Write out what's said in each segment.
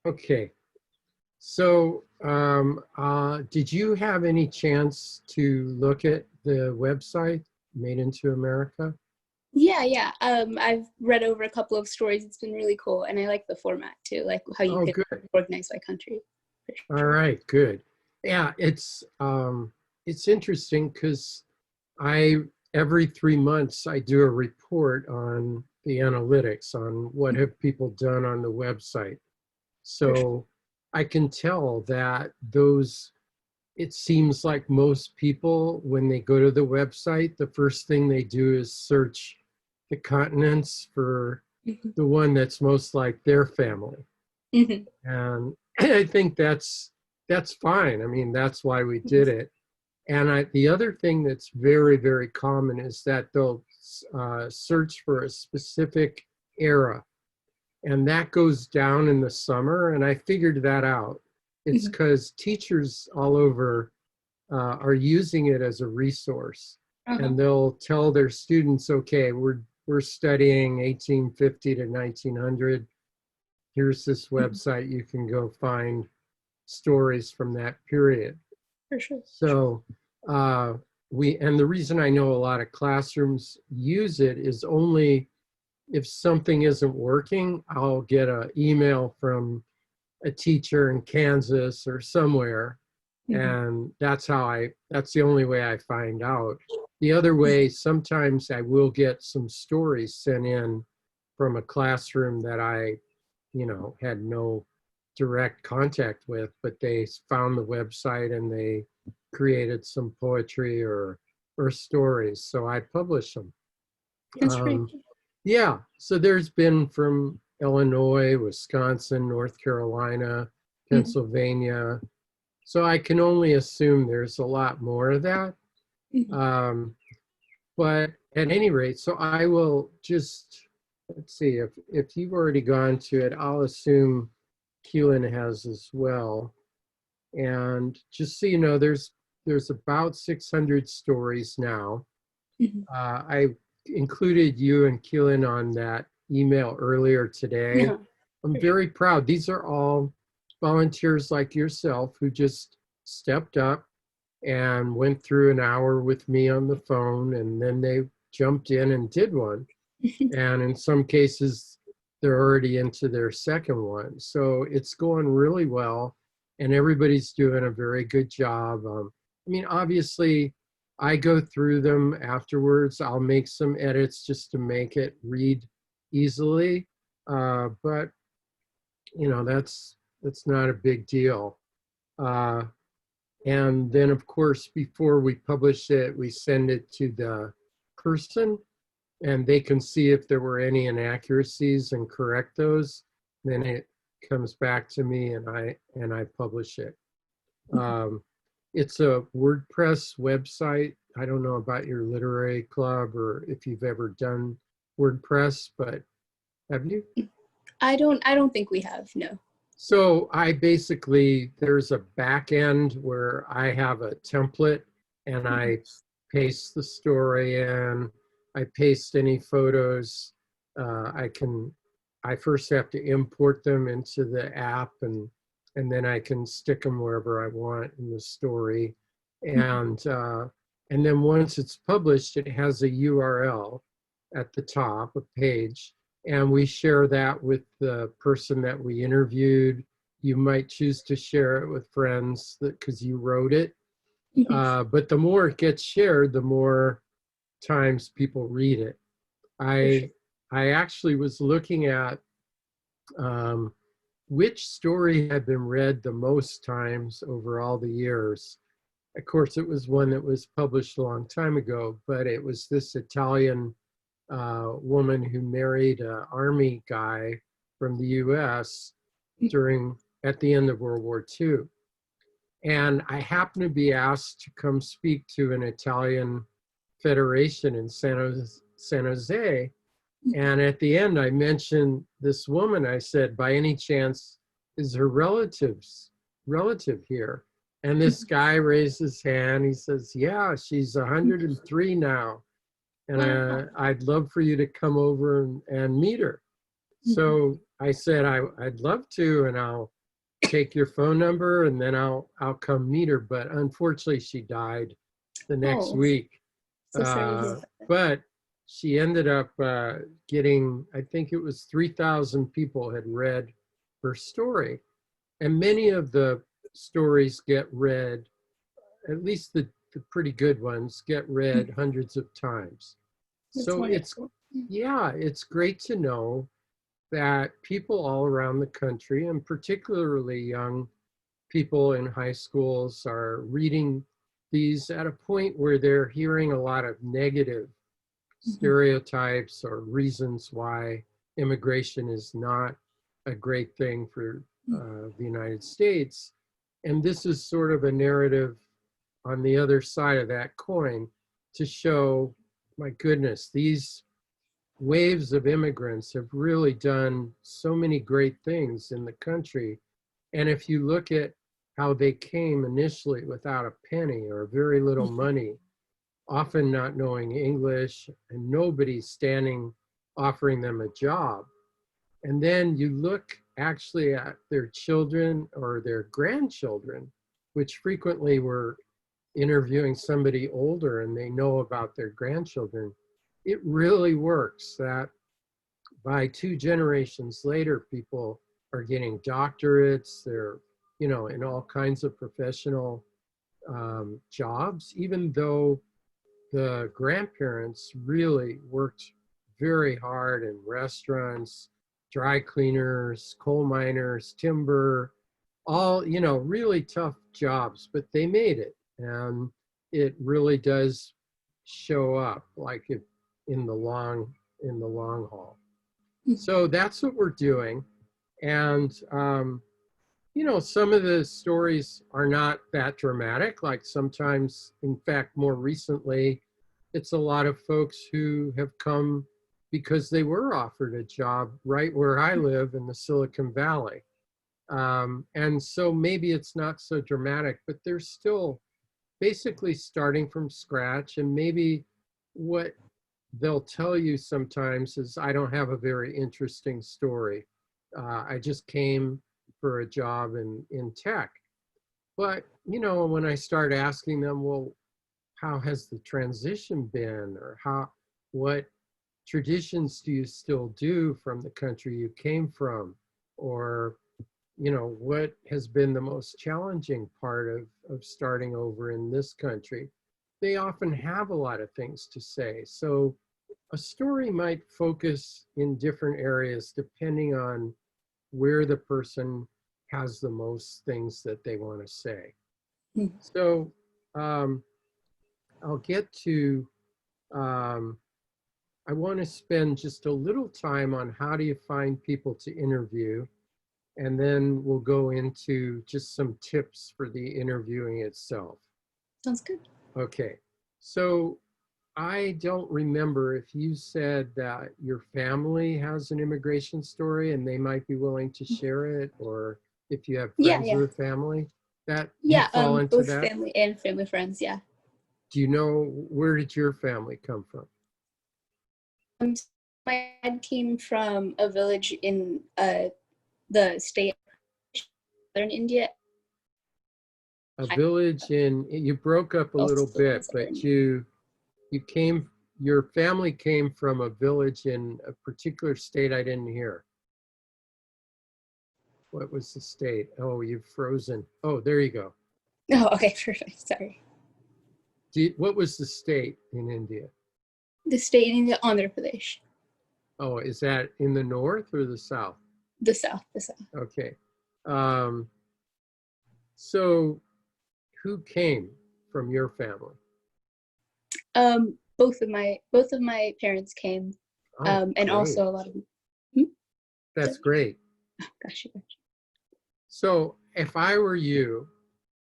Okay. So, did you have any chance to look at the website, Made into America? Yeah. I've read over a couple of stories. It's been really cool, and I like the format too, like how you Oh, can good. organize by country. For All sure. right, good. Yeah, it's interesting because I every 3 months I do a report on the analytics on what have people done on the website. For sure. So I can tell that those it seems like most people, when they go to the website, the first thing they do is search the continents for Hmm. the one that's most like their family. Hmm. And I think that's fine. I mean, that's why we did it. And the other thing that's very, very common is that they'll search for a specific era, and that goes down in the summer. And I figured that out. It's Hmm. because teachers all over are using it as a resource, Uh-huh. and they'll tell their students, okay, we're studying 1850 to 1900. Here's this Hmm. website, you can go find stories from that period. For sure. So uh, and the reason I know a lot of classrooms use it is only if something isn't working, I'll get an email from a teacher in Kansas or somewhere. Hmm. And that's the only way I find out. The other way, sometimes I will get some stories sent in from a classroom that I, had no direct contact with, but they found the website and they created some poetry or stories. So I publish them. That's great. Um, yeah, so there's been from Illinois, Wisconsin, North Carolina, Hmm. Pennsylvania. So I can only assume there's a lot more of that. Hmm. Um, but at any rate, so I will just, let's see, if you've already gone to it, I'll assume Keelan has as well. And just so you know, there's about 600 stories now. Hmm. I included you and Keelan on that email earlier today. Yeah. I'm For sure. very proud. These are all volunteers like yourself who just stepped up and went through an hour with me on the phone, and then they jumped in and did one. And in some cases, they're already into their second one. So it's going really well, and everybody's doing a very good job. I mean, obviously, I go through them afterwards. I'll make some edits just to make it read easily, but that's not a big deal. Uh, and then, of course, before we publish it, we send it to the person and they can see if there were any inaccuracies and correct those. Then it comes back to me and I publish it. Um, it's a WordPress website. I don't know about your literary club or if you've ever done WordPress, but have you? I don't think we have, no. So there's a back end where I have a template and Hmm. I paste the story in, I paste any photos. I first have to import them into the app and then I can stick them wherever I want in the story. Hmm. And then once it's published, it has a URL at the top, a page, and we share that with the person that we interviewed. You might choose to share it with friends because you wrote it. Hmm. But the more it gets shared, the more times people read it. For sure. I actually was looking at um, which story had been read the most times over all the years. Of course, it was one that was published a long time ago, but it was this Italian woman who married an army guy from the U.S. during at the end of World War II. And I happened to be asked to come speak to an Italian federation in San Jose. Mhm. And at the end, I mentioned this woman. I said, by any chance, is her relative here? And this guy raised his hand. He says, yeah, she's 103 now. And Wow. I'd love for you to come over and meet her. Mhm. So I said I'd love to, and I'll take your phone number, and then I'll come meet her. But unfortunately, she died the next Oh, week. so sorry to hear that. But she ended up getting, I think it was 3,000 people had read her story. And many of the stories get read, at least the pretty good ones, get read hundreds of times. That's So it's, wonderful. yeah, it's great to know that people all around the country, and particularly young people in high schools, are reading these at a point where they're hearing a lot of negative Mhm. stereotypes or reasons why immigration is not a great thing for the United States. And this is sort of a narrative on the other side of that coin to show, my goodness, these waves of immigrants have really done so many great things in the country. And if you look at how they came initially without a penny or very little money, often not knowing English and nobody standing offering them a job. And then you look actually at their children or their grandchildren, which frequently we're interviewing somebody older and they know about their grandchildren. It really works that by two generations later, people are getting doctorates, they're, in all kinds of professional jobs, even though the grandparents really worked very hard in restaurants, dry cleaners, coal miners, timber, all, really tough jobs, but they made it. And it really does show up like it in the long haul. So that's what we're doing. And some of the stories are not that dramatic. Like sometimes, in fact, more recently, it's a lot of folks who have come because they were offered a job right where I live in the Silicon Valley. And so maybe it's not so dramatic, but they're still basically starting from scratch. And maybe what they'll tell you sometimes is, I don't have a very interesting story. I just came for a job in tech. But, when I start asking them, well, how has the transition been? Or what traditions do you still do from the country you came from? Or, what has been the most challenging part of starting over in this country? They often have a lot of things to say. So a story might focus in different areas depending on where the person has the most things that they want to say. So um, I'll get to, I want to spend just a little time on how do you find people to interview, and then we'll go into just some tips for the interviewing itself. Sounds good. Okay, so I don't remember if you said that your family has an immigration story and they might be willing to share it, or if you have Yeah, friends yeah. with family that you Yeah, fall into both that. family and family friends, yeah. Do you know, where did your family come from? So my dad came from a village in the state of southern India. A village you broke up a Also little bit, in southern but India. your family came from a village in a particular state I didn't hear. What was the state? Oh, you've frozen. Oh, there you go. Oh, okay, perfect. Sorry. What was the state in India? The state in India, Andhra Pradesh. Oh, is that in the north or the south? The south, the south. Okay. Um, so who came from your family? Both of my parents came, Oh, and great. also a lot of. Hmm? That's great. Gosh, So if I were you,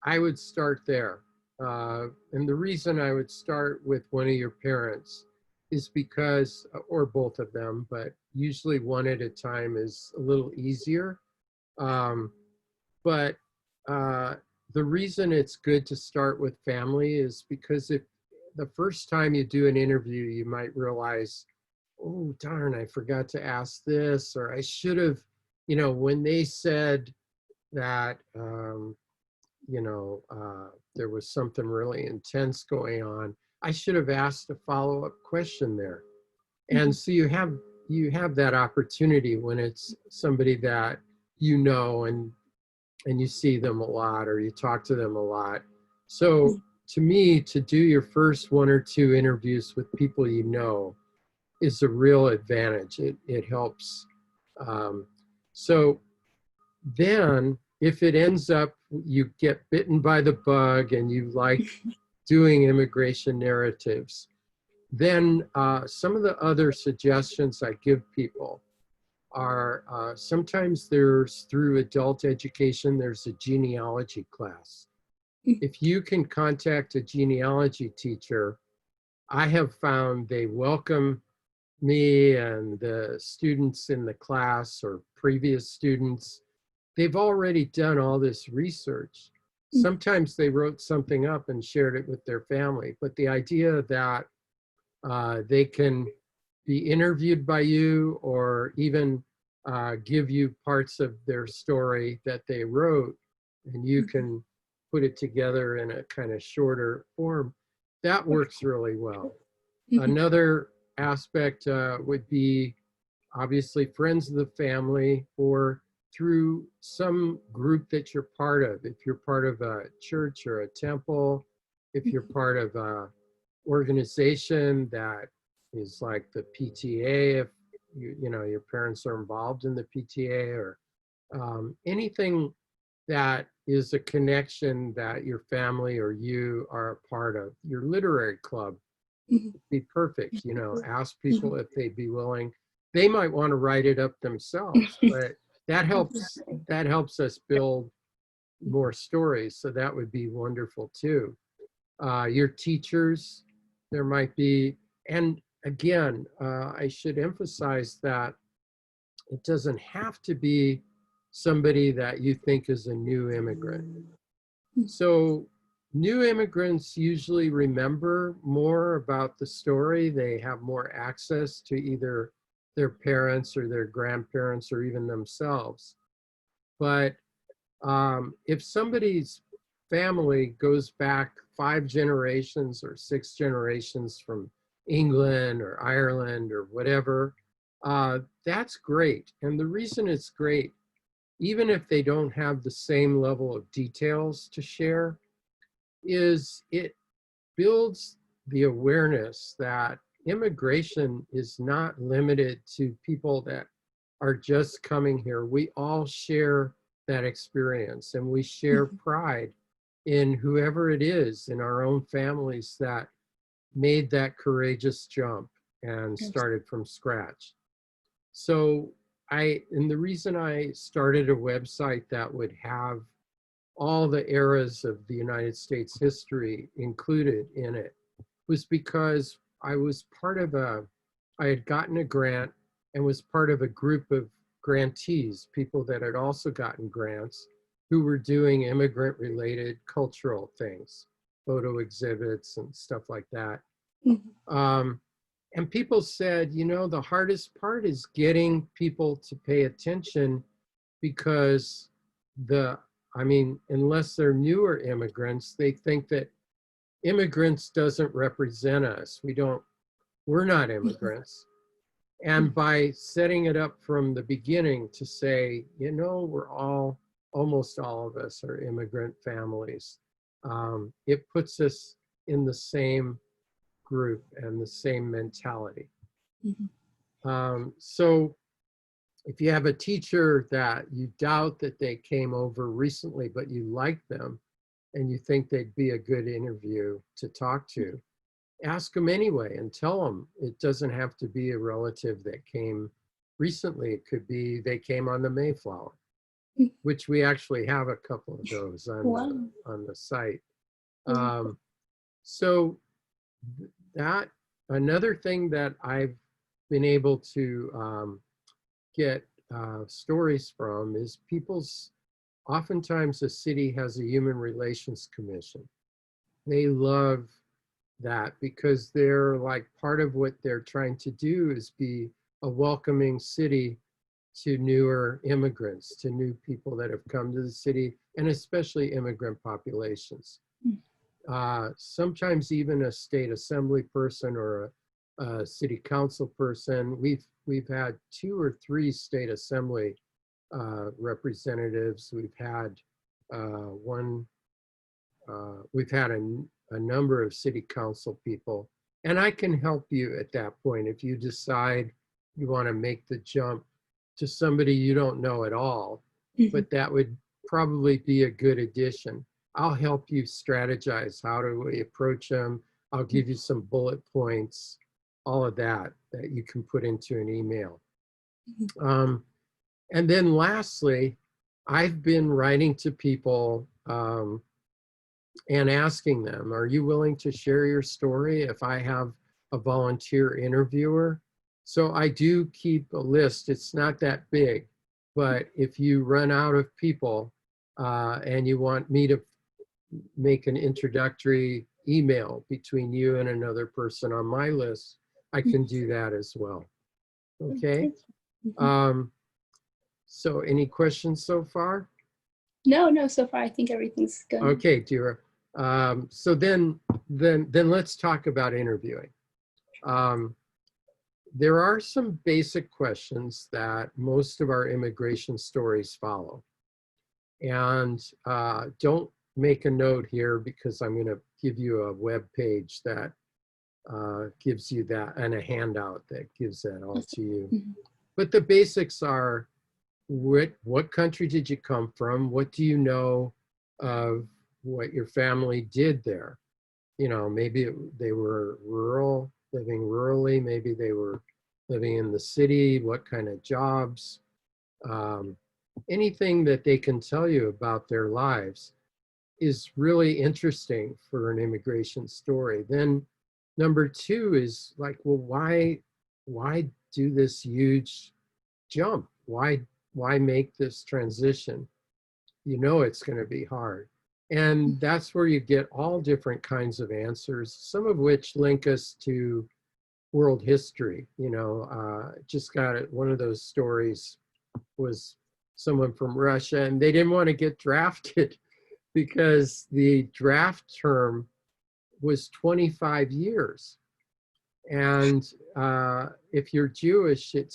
I would start there. And the reason I would start with one of your parents is because, or both of them, but usually one at a time is a little easier. Um, but the reason it's good to start with family is because if the first time you do an interview, you might realize, oh, darn, I forgot to ask this, or I should have when they said that, there was something really intense going on, I should have asked a follow-up question there. And so you have that opportunity when it's somebody that and you see them a lot or you talk to them a lot. So to me, to do your first one or two interviews with people is a real advantage. It helps. Um, so then if it ends up you get bitten by the bug and you like doing immigration narratives, then some of the other suggestions I give people are sometimes there's, through adult education, there's a genealogy class. If you can contact a genealogy teacher, I have found they welcome me and the students in the class or previous students. They've already done all this research. Sometimes they wrote something up and shared it with their family, but the idea that they can be interviewed by you or even give you parts of their story that they wrote, and you can put it together in a kind of shorter form, that works really well. Another aspect would be obviously friends of the family or through some group that you're part of. If you're part of a church or a temple, if you're part of a organization that is like the PTA, if your parents are involved in the PTA, or anything that is a connection that your family or you are a part of. Your literary club would be perfect. Ask people if they'd be willing. They might want to write it up themselves, but that helps us build more stories. So that would be wonderful too. Your teachers, there might be, and again, I should emphasize that it doesn't have to be somebody that you think is a new immigrant. So new immigrants usually remember more about the story. They have more access to either their parents or their grandparents or even themselves. But if somebody's family goes back 5 generations or 6 generations from England or Ireland or whatever, that's great. And the reason it's great, even if they don't have the same level of details to share, is it builds the awareness that immigration is not limited to people that are just coming here. We all share that experience, and we share pride in whoever it is in our own families that made that courageous jump and started from scratch. So and the reason I started a website that would have all the eras of the United States history included in it was because I had gotten a grant and was part of a group of grantees, people that had also gotten grants, who were doing immigrant related cultural things, photo exhibits and stuff like that. And people said, the hardest part is getting people to pay attention because unless they're newer immigrants, they think that immigrants doesn't represent us. We're not immigrants. And by setting it up from the beginning to say, almost all of us are immigrant families, it puts us in the same group and the same mentality. So if you have a teacher that you doubt that they came over recently, but you like them and you think they'd be a good interview to talk to, ask them anyway and tell them it doesn't have to be a relative that came recently. It could be they came on the Mayflower, which we actually have a couple of those on the site. So that another thing that I've been able to get stories from is oftentimes a city has a human relations commission. They love that because they're like part of what they're trying to do is be a welcoming city to newer immigrants, to new people that have come to the city, and especially immigrant populations. Sometimes even a state assembly person or a city council person. We've had 2 or 3 state assembly representatives. We've had we've had a number of city council people, and I can help you at that point if you decide you want to make the jump to somebody you don't know at all, but that would probably be a good addition. I'll help you strategize. How do we approach them? I'll give you some bullet points, all of that you can put into an email. And then lastly, I've been writing to people and asking them, are you willing to share your story if I have a volunteer interviewer? So I do keep a list. It's not that big, but if you run out of people and you want me to make an introductory email between you and another person on my list, I can do that as well. Okay. So any questions so far? No, so far I think everything's good. Okay, Dira. So then let's talk about interviewing. There are some basic questions that most of our immigration stories follow. And don't make a note here because I'm going to give you a web page that gives you that, and a handout that gives that all to you. But the basics are, what country did you come from? What do you know of what your family did there? You know, maybe they were rural, living rurally. Maybe they were living in the city. What kind of jobs? Anything that they can tell you about their lives is really interesting for an immigration story. Then number 2 is like, well, why do this huge jump? Why make this transition? You know it's going to be hard. And that's where you get all different kinds of answers, some of which link us to world history. You know, just got it. One of those stories was someone from Russia, and they didn't want to get drafted because the draft term was 25 years. And if you're Jewish, it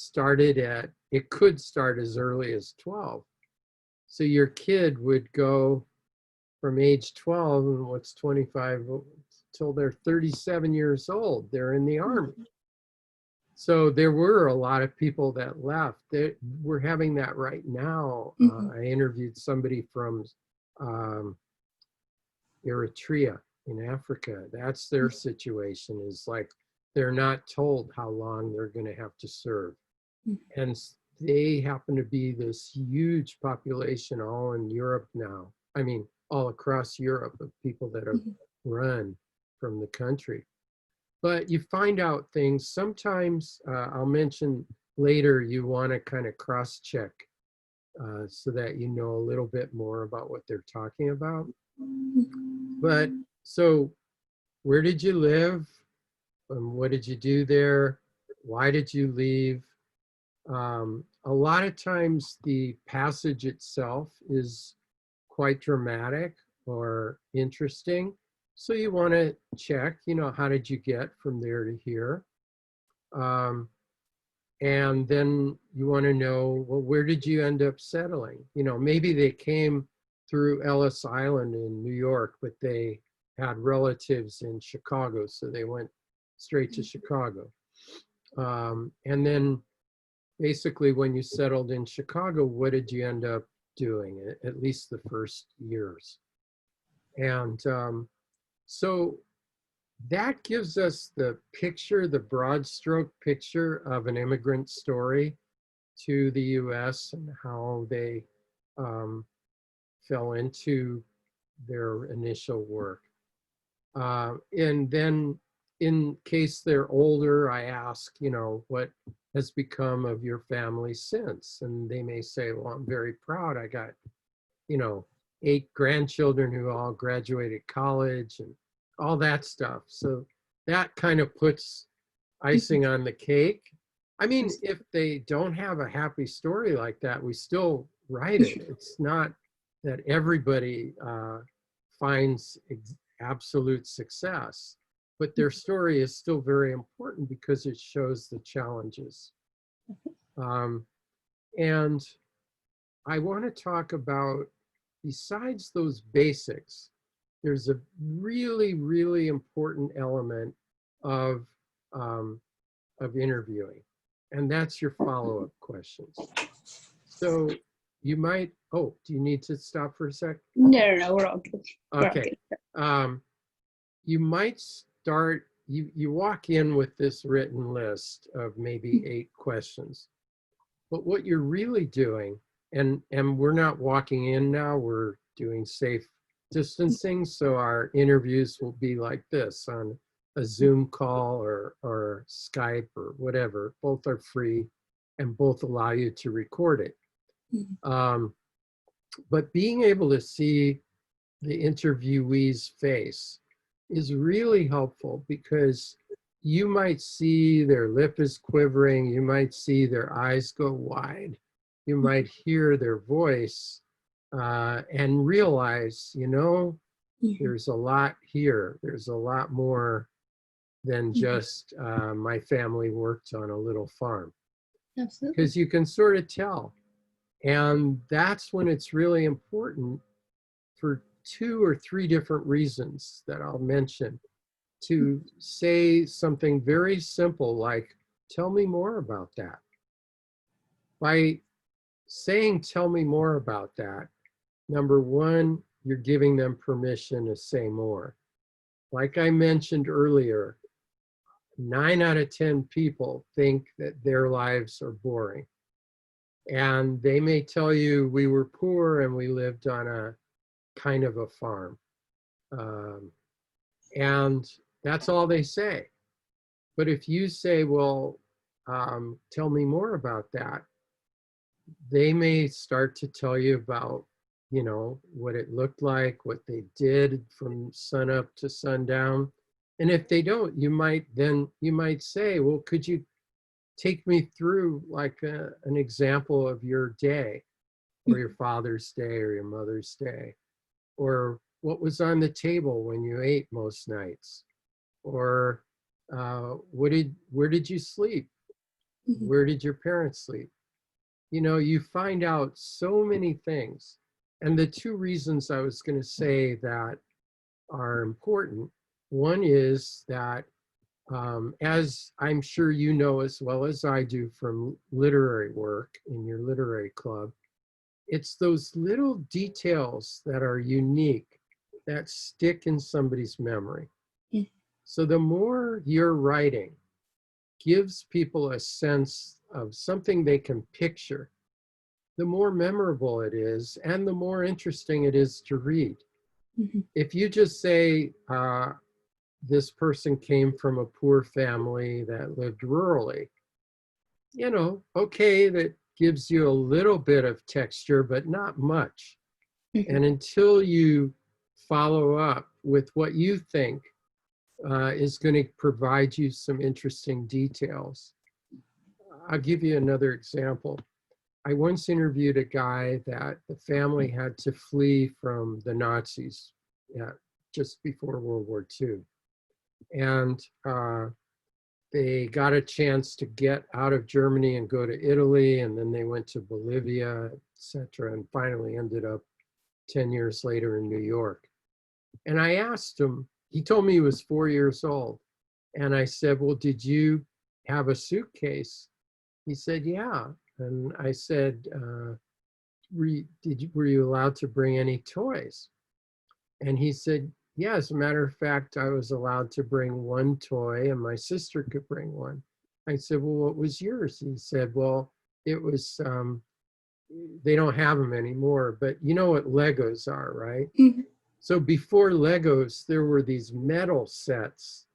could start as early as 12. So your kid would go from age 12, and what's 25, till they're 37 years old. They're in the army. So there were a lot of people that left. We're having that right now. I interviewed somebody from Eritrea in Africa. That's their situation, is like they're not told how long they're going to have to serve. And they happen to be this huge population all in Europe now. I mean, all across Europe, of people that have run from the country. But you find out things. Sometimes, I'll mention later, you want to kind of cross-check so that you know a little bit more about what they're talking about. But so where did you live? What did you do there? Why did you leave? A lot of times the passage itself is quite dramatic or interesting. So you want to check, you know, how did you get from there to here? And then you want to know, well, where did you end up settling? You know, maybe they came through Ellis Island in New York, but they had relatives in Chicago, so they went straight to Chicago. And then basically when you settled in Chicago, what did you end up doing, at least the first years? And so that gives us the picture, the broad stroke picture of an immigrant story to the US and how they fell into their initial work. And then in case they're older, I ask, you know, what has become of your family since? And they may say, well, I'm very proud. I got, you know, 8 grandchildren who all graduated college and all that stuff. So that kind of puts icing on the cake. I mean, if they don't have a happy story like that, we still write it. It's not that everybody finds absolute success, but their story is still very important because it shows the challenges. Um, and I want to talk about, besides those basics, there's a really, really important element of, um, of interviewing, and that's your follow-up questions. So you might, oh, do you need to stop for a sec? No, we're all good. Okay. You might start, you walk in with this written list of maybe 8 questions, but what you're really doing, and we're not walking in now, we're doing safe distancing, so our interviews will be like this on a Zoom call or Skype or whatever. Both are free and both allow you to record it. But being able to see the interviewee's face is really helpful, because you might see their lip is quivering, you might see their eyes go wide, you might hear their voice and realize, you know, there's a lot here. There's a lot more than just my family worked on a little farm. Absolutely. Because you can sort of tell. And that's when it's really important, for 2 or 3 different reasons that I'll mention, to say something very simple like, tell me more about that. By saying, tell me more about that, number one, you're giving them permission to say more. Like I mentioned earlier, 9 out of 10 people think that their lives are boring. And they may tell you, we were poor and we lived on a kind of a farm. And that's all they say. But if you say, well, tell me more about that, they may start to tell you about, you know, what it looked like, what they did from sunup to sundown. And if they don't, you might say, well, could you take me through like an example of your day, or your father's day, or your mother's day, or what was on the table when you ate most nights, or where did you sleep? Where did your parents sleep? You know, you find out so many things. And the 2 reasons I was going to say that are important, one is that, as I'm sure you know as well as I do from literary work in your literary club, it's those little details that are unique that stick in somebody's memory. So the more your writing gives people a sense of something they can picture, the more memorable it is and the more interesting it is to read. If you just say, this person came from a poor family that lived rurally, you know, okay, that gives you a little bit of texture, but not much. And until you follow up with what you think is going to provide you some interesting details. I'll give you another example. I once interviewed a guy that the family had to flee from the Nazis just before World War II. And they got a chance to get out of Germany and go to Italy, and then they went to Bolivia, etc., and finally ended up 10 years later in New York. And I asked him, he told me he was 4 years old. And I said, well, did you have a suitcase? He said, yeah. And I said, were you allowed to bring any toys? And he said, yeah, as a matter of fact, I was allowed to bring 1 toy and my sister could bring 1. I said, well, what was yours? He said, well, it was, they don't have them anymore, but you know what Legos are, right? So before Legos, there were these metal sets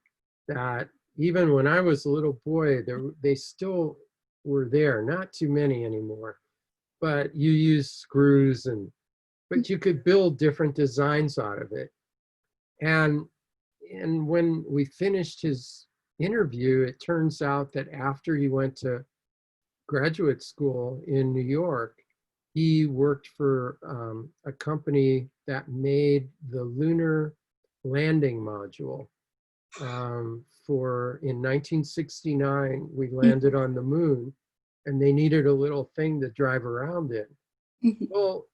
that even when I was a little boy, they still were there, not too many anymore, but you use screws but you could build different designs out of it. And when we finished his interview, it turns out that after he went to graduate school in New York, he worked for a company that made the lunar landing module. In 1969, we landed on the moon, and they needed a little thing to drive around in. Well,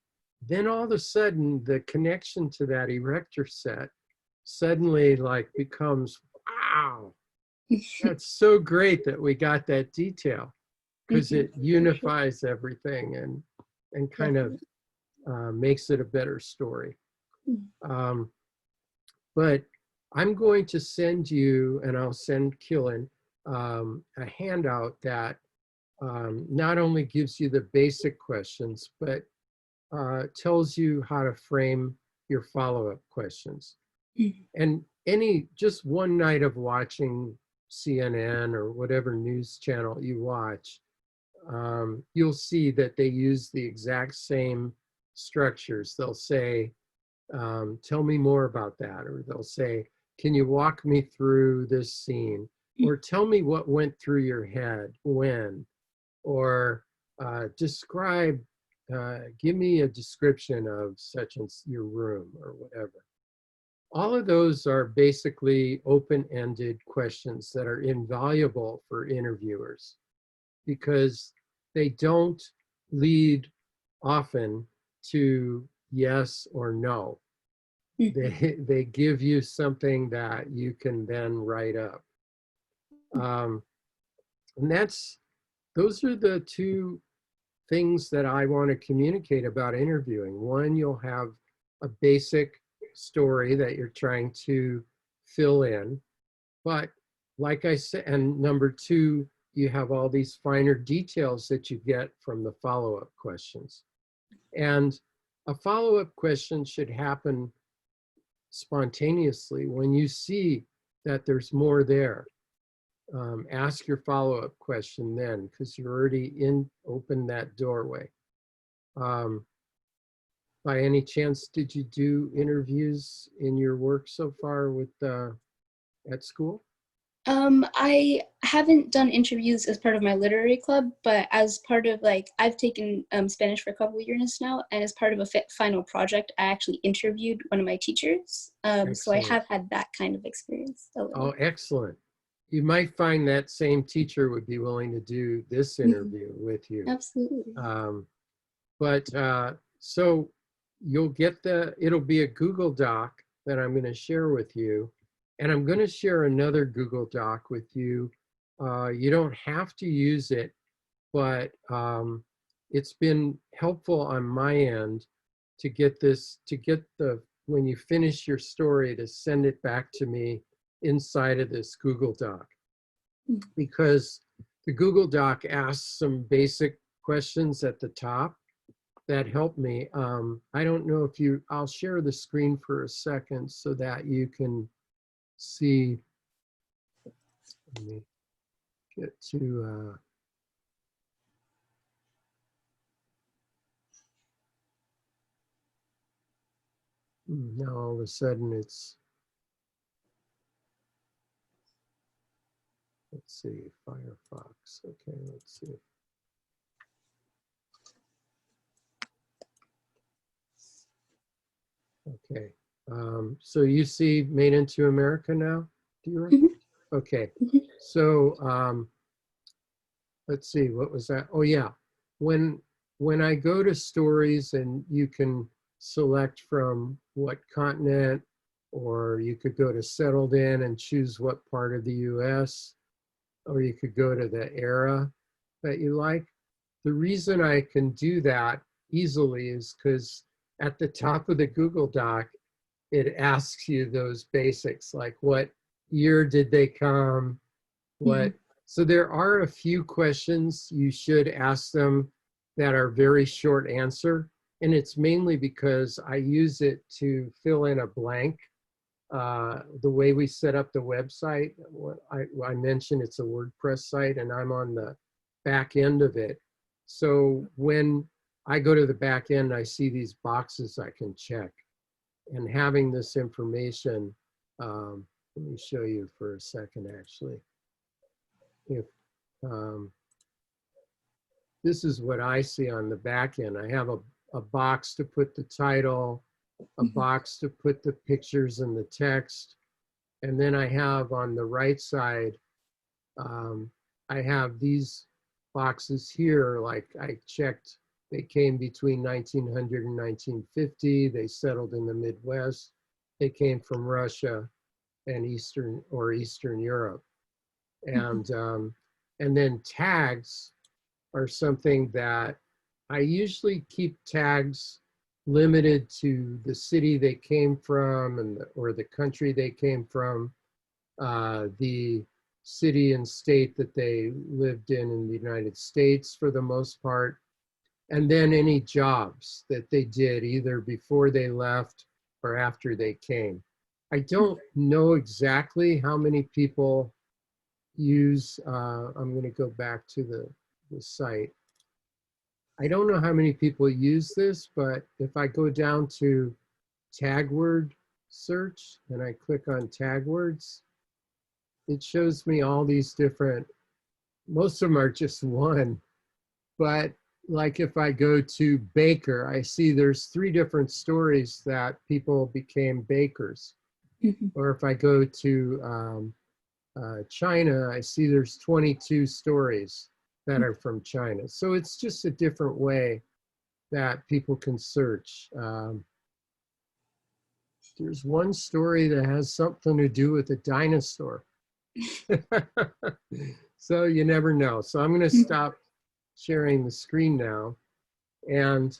then all of a sudden, the connection to that erector set suddenly like becomes, wow, that's so great that we got that detail, because it unifies everything and kind of makes it a better story. But I'm going to send you, and I'll send Killen, a handout that not only gives you the basic questions, but tells you how to frame your follow-up questions. And just one night of watching CNN or whatever news channel you watch, you'll see that they use the exact same structures. They'll say, tell me more about that. Or they'll say, can you walk me through this scene? Or tell me what went through your head when? Or give me a description of such and your room or whatever. All of those are basically open-ended questions that are invaluable for interviewers because they don't lead often to yes or no. They give you something that you can then write up. And those are the two things that I want to communicate about interviewing. One, you'll have a basic story that you're trying to fill in. But like I said, and number two, you have all these finer details that you get from the follow-up questions. And a follow-up question should happen spontaneously when you see that there's more there. Ask your follow-up question then, because you're already opened that doorway. By any chance, did you do interviews in your work so far at school? I haven't done interviews as part of my literary club, but as part of I've taken Spanish for a couple of years now, and as part of a final project, I actually interviewed one of my teachers. So I have had that kind of experience. Oh, excellent. You might find that same teacher would be willing to do this interview with you. Absolutely. So you'll get it'll be a Google Doc that I'm going to share with you. And I'm going to share another Google Doc with you. You don't have to use it, but it's been helpful on my end to get when you finish your story, to send it back to me inside of this Google Doc. Because the Google Doc asks some basic questions at the top that help me. I don't know if I'll share the screen for a second so that you can see. Let me get to now all of a sudden it's, let's see, Firefox. Okay, let's see. Okay, so you see Made into America now? Do you? Okay, so let's see, what was that? Oh yeah, when I go to stories, and you can select from what continent, or you could go to settled in and choose what part of the US, or you could go to the era that you like. The reason I can do that easily is because at the top of the Google Doc, it asks you those basics, like what year did they come, so there are a few questions you should ask them that are very short answer. And it's mainly because I use it to fill in a blank. The way we set up the website, I mentioned it's a WordPress site, and I'm on the back end of it. So when I go to the back end, I see these boxes I can check. And having this information, let me show you for a second, actually. If this is what I see on the back end. I have a box to put the title, a box to put the pictures and the text. And then I have on the right side, I have these boxes here, like I checked, they came between 1900 and 1950. They settled in the Midwest. They came from Russia and Eastern Europe. And then tags are something that I usually keep tags limited to the city they came from or the country they came from, the city and state that they lived in the United States for the most part, and then any jobs that they did either before they left or after they came. I don't know exactly how many people use, I'm going to go back to the site. I don't know how many people use this, but if I go down to tag word search and I click on tag words, it shows me all these different, most of them are just one, but like if I go to baker, I see there's 3 different stories that people became bakers. Or if I go to China, I see there's 22 stories that are from China. So it's just a different way that people can search. There's one story that has something to do with a dinosaur. So you never know. So I'm going to stop sharing the screen now. And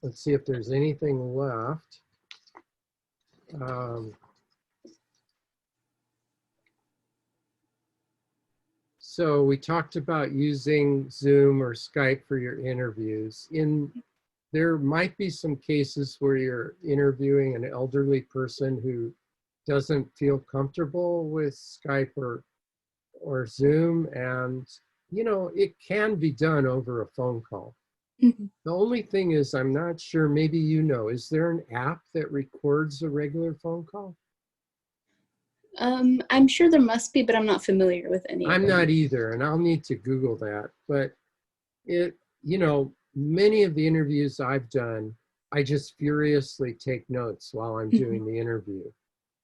let's see if there's anything left. So we talked about using Zoom or Skype for your interviews. There might be some cases where you're interviewing an elderly person who doesn't feel comfortable with Skype or Zoom, and it can be done over a phone call. The only thing is, I'm not sure, maybe is there an app that records a regular phone call? I'm sure there must be, but I'm not familiar with any. I'm not either, and I'll need to Google that. But many of the interviews I've done, I just furiously take notes while I'm doing the interview.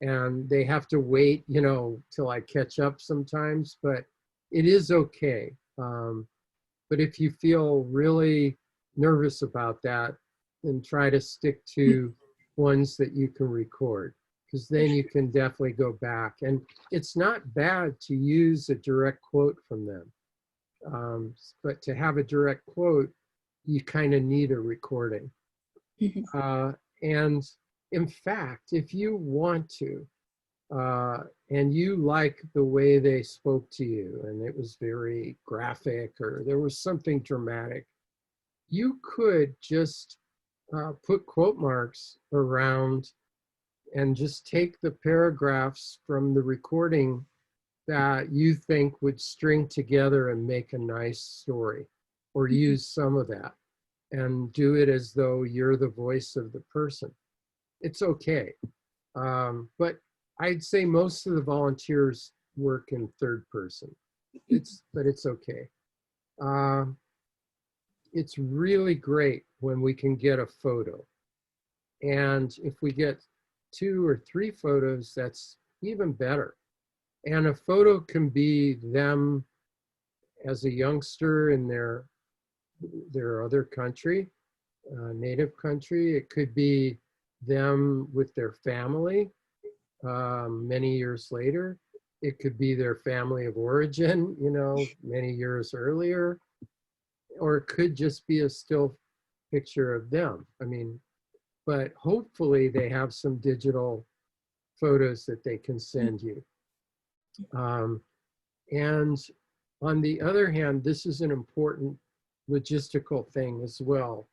And they have to wait, till I catch up sometimes, but it is okay. But if you feel really nervous about that, then try to stick to ones that you can record, because then you can definitely go back. And it's not bad to use a direct quote from them. But to have a direct quote, you kind of need a recording. And in fact, if you want to, and you like the way they spoke to you, and it was very graphic or there was something dramatic, you could just put quote marks around and just take the paragraphs from the recording that you think would string together and make a nice story, or use some of that and do it as though you're the voice of the person. It's okay. But I'd say most of the volunteers work in third person. But it's okay. It's really great when we can get a photo. And if we get 2 or 3 photos, that's even better. And a photo can be them as a youngster in their other country, native country. It could be them with their family many years later. It could be their family of origin, many years earlier. Or it could just be a still picture of them. But hopefully they have some digital photos that they can send you. And on the other hand, this is an important logistical thing as well.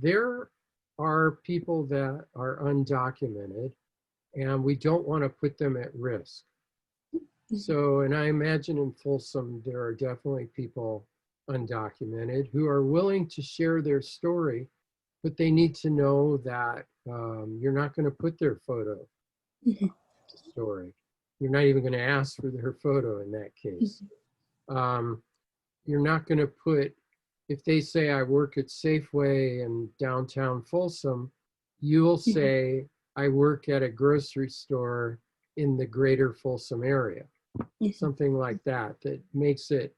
There are people that are undocumented, and we don't want to put them at risk. So, and I imagine in Folsom, there are definitely people undocumented who are willing to share their story, but they need to know that you're not going to put their photo in the story. You're not even going to ask for their photo in that case. you're not going to put, if they say I work at Safeway in downtown Folsom, you'll say I work at a grocery store in the greater Folsom area. Something like that, that makes it,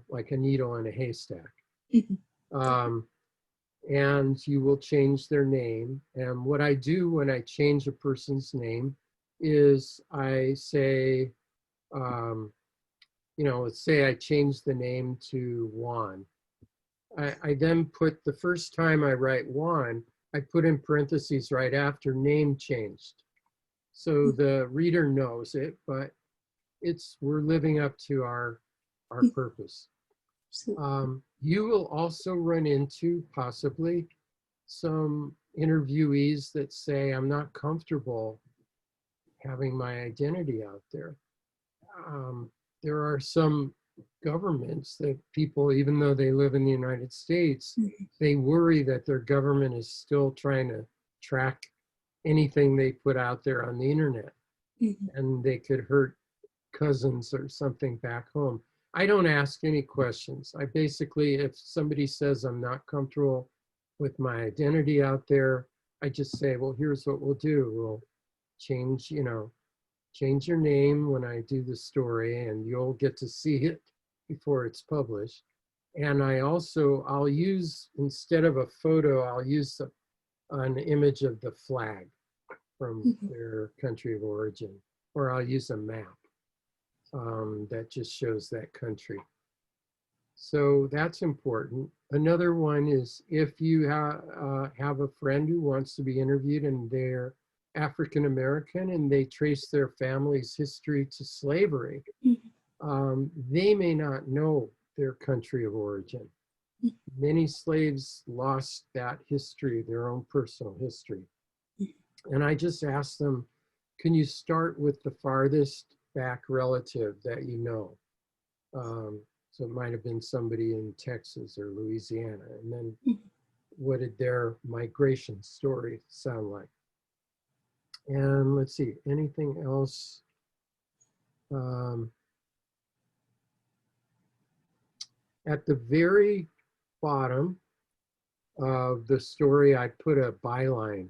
like a needle in a haystack. And you will change their name. And what I do when I change a person's name is I say, let's say I change the name to Juan. I then put, the first time I write Juan, I put in parentheses right after name changed. So the reader knows it, but we're living up to our purpose. You will also run into possibly some interviewees that say, I'm not comfortable having my identity out there. There are some governments that people, even though they live in the United States, they worry that their government is still trying to track anything they put out there on the internet, and they could hurt cousins or something back home. I don't ask any questions. I basically, if somebody says I'm not comfortable with my identity out there, I just say, well, here's what we'll do. We'll change your name when I do the story, and you'll get to see it before it's published. And I'll use, instead of a photo, I'll use an image of the flag from their country of origin, or I'll use a map that just shows that country. So that's important. Another one is if you have a friend who wants to be interviewed and they're African American and they trace their family's history to slavery, they may not know their country of origin. Many slaves lost that history, their own personal history. And I just ask them, can you start with the farthest back relative that you know? So it might have been somebody in Texas or Louisiana. And then what did their migration story sound like? And let's see, anything else? At the very bottom of the story, I put a byline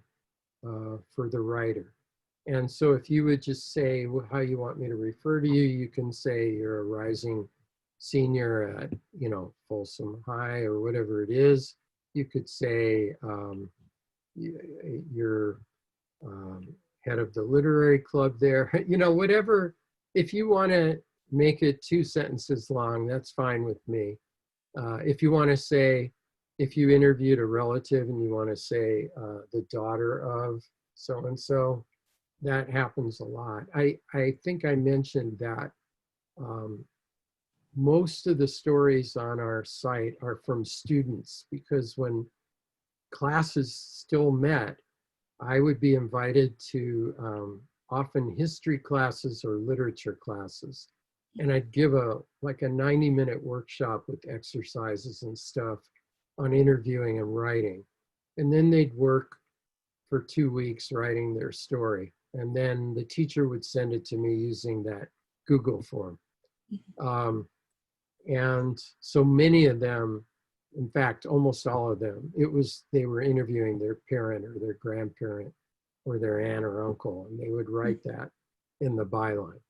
for the writer. And so if you would just say how you want me to refer to you, you can say you're a rising senior at, Folsom High or whatever it is. You could say you're head of the literary club there, whatever. If you want to make it 2 sentences long, that's fine with me. If you want to say, if you interviewed a relative and you want to say the daughter of so-and-so, that happens a lot. I think I mentioned that most of the stories on our site are from students, because when classes still met, I would be invited to often history classes or literature classes. And I'd give a 90-minute workshop with exercises and stuff on interviewing and writing. And then they'd work for 2 weeks writing their story. And then the teacher would send it to me using that Google form. And so many of them, in fact, almost all of them, they were interviewing their parent or their grandparent or their aunt or uncle, and they would write that in the byline.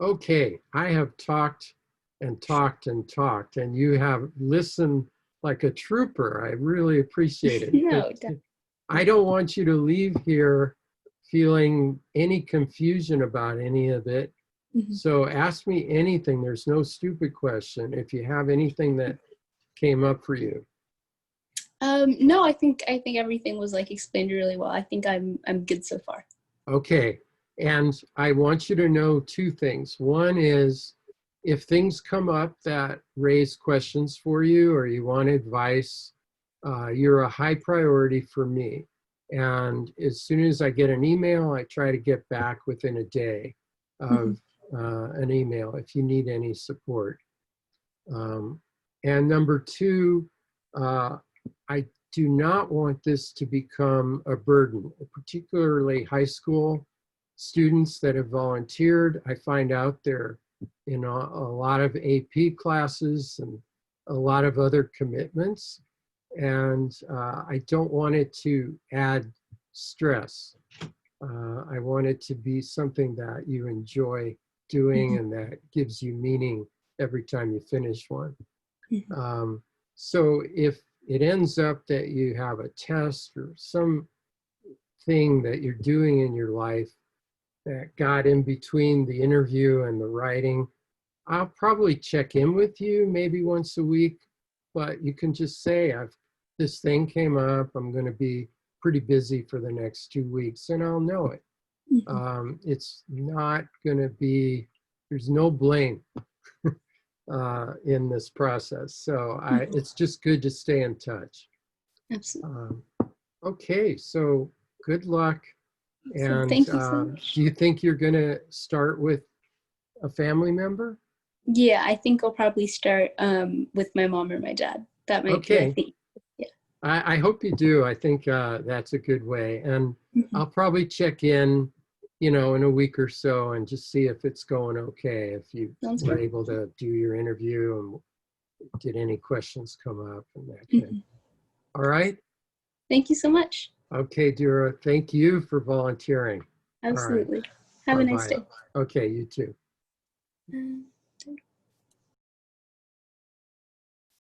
Okay, I have talked and talked and talked, and you have listened like a trooper. I really appreciate it. No, I don't want you to leave here feeling any confusion about any of it. So ask me anything. There's no stupid question. If you have anything that came up for you. No, I think everything was explained really well. I think I'm good so far. Okay, and I want you to know 2 things. One is, if things come up that raise questions for you or you want advice, you're a high priority for me. And as soon as I get an email, I try to get back within a day of an email if you need any support. And number 2, I do not want this to become a burden, particularly high school students that have volunteered. I find out they're in a lot of AP classes and a lot of other commitments. And I don't want it to add stress. I want it to be something that you enjoy doing and that gives you meaning every time you finish one. So if it ends up that you have a test or some thing that you're doing in your life that got in between the interview and the writing, I'll probably check in with you maybe once a week, but you can just say, this thing came up, I'm going to be pretty busy for the next 2 weeks, and I'll know it. It's not going to be, there's no blame in this process. So it's just good to stay in touch. Absolutely. Okay, so good luck. And thank you so much. do you think you're going to start with a family member? Yeah, I think I'll probably start with my mom or my dad. That might be, I think. Yeah. I hope you do. I think that's a good way. And I'll probably check in, in a week or so and just see if it's going okay, if you were able to do your interview and did any questions come up and that kind. All right. Thank you so much. Okay, Dura. Thank you for volunteering. Absolutely. All right. Have Bye-bye. a nice day. Okay, you too.